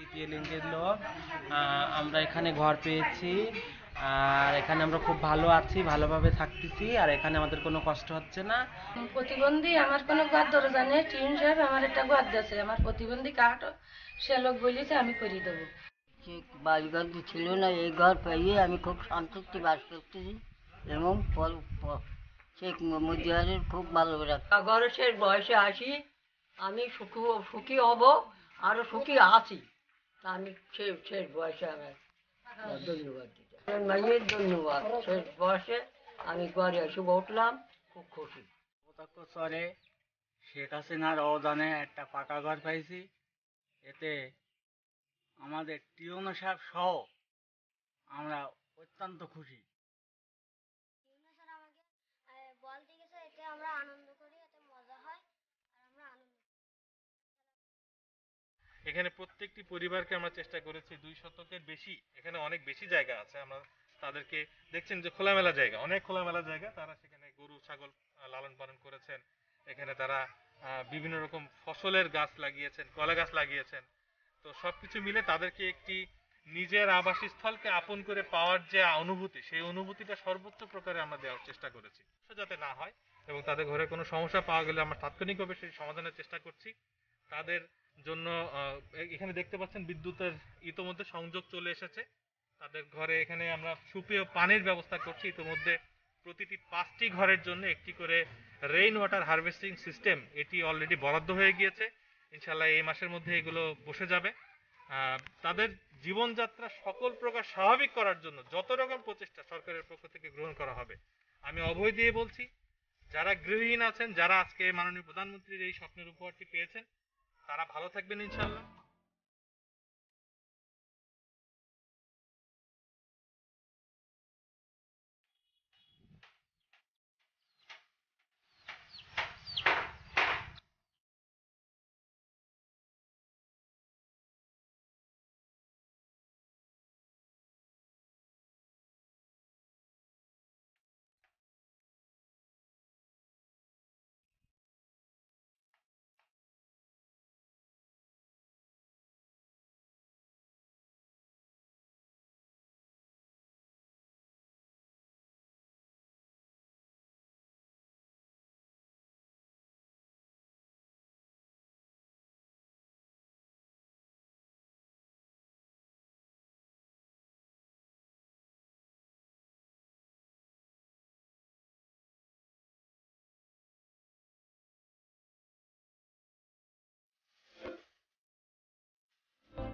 তৃতীয় লিঙ্গের লোক। আমরা এখানে ঘর পেয়েছি, আর এখানে আমরা খুব ভালো আছি, ভালোভাবে থাকতেছি, আর এখানে আমাদের কোনো কষ্ট হচ্ছে না। প্রতিবন্ধী আমার কোনো ঘর দরজা নেই, টিন সাহেব আমার একটা ঘর দিয়েছে, আমার প্রতিবন্ধী কার্ড সে লোক বলেছে আমি করে দেবো। সে বাড়িঘর ছিল না, এই ঘর পেয়ে আমি খুব শান্তিতে বাস করতেছি এবং শেখ মুজিবের খুব ভালো রাখা ঘরে শেষ বয়সে আসি, আমি সুখী হব, আরো সুখী আছি। আমি শেষ বয়সে আমার ধন্যবাদ দিতে মায়ের ধন্যবাদ। শেষ বয়সে আমি ঘরে এসে উঠলাম, খুব খুশি। চরে শেখ হাসিনার অবদানে একটা পাকা ঘর পাইছি। এতে আমাদের টিউনো সাহেব সহ আমরা অত্যন্ত খুশি। স্যার আমাকে বলতে গেছে, এতে আমরা আনন্দ করি, এতে মজা হয়, আর আমরা আনন্দ। এখানে প্রত্যেকটি পরিবারকে আমরা চেষ্টা করেছি 2 শতকের বেশি, এখানে অনেক বেশি জায়গা আছে, আমরা তাদেরকে দেখছেন যে খোলামেলা জায়গা, অনেক খোলামেলা জায়গা, তারা সেখানে গরু ছাগল লালন পালন করেছেন। এখানে তারা বিভিন্ন রকম ফসলের গাছ লাগিয়েছেন, কলা গাছ লাগিয়েছেন। তো সবকিছু মিলে তাদেরকে একটি নিজের আবাসস্থলকে আপন করে পাওয়ার যে অনুভূতি, সেই অনুভূতিটা সর্বোচ্চ প্রকারে আমরা দেওয়ার চেষ্টা করেছি যাতে না হয়, এবং তাদের ঘরে কোনো সমস্যা পাওয়া গেলে আমরা তাৎক্ষণিকভাবে সেই সমাধানের চেষ্টা করছি। তাদের জন্য এখানে দেখতে পাচ্ছেন বিদ্যুতের ইতোমধ্যে সংযোগ চলে এসেছে তাদের ঘরে। এখানে আমরা সুপেয় পানির ব্যবস্থা করছি। ইতোমধ্যে প্রতিটি 5টি ঘরের জন্য একটি করে রেইন ওয়াটার হারভেস্টিং সিস্টেম এটি অলরেডি বরাদ্দ হয়ে গিয়েছে। ইনশাল্লাহ এই মাসের মধ্যে এগুলো বসে যাবে। তাদের জীবনযাত্রা সকল প্রকার স্বাভাবিক করার জন্য যত রকম প্রচেষ্টা সরকারের পক্ষ থেকে গ্রহণ করা হবে। আমি অভয় দিয়ে বলছি, যারা গৃহহীন আছেন, যারা আজকে মাননীয় প্রধানমন্ত্রীর এই স্বপ্নের উপহারটি পেয়েছেন, তারা ভালো থাকবেন ইনশাল্লাহ।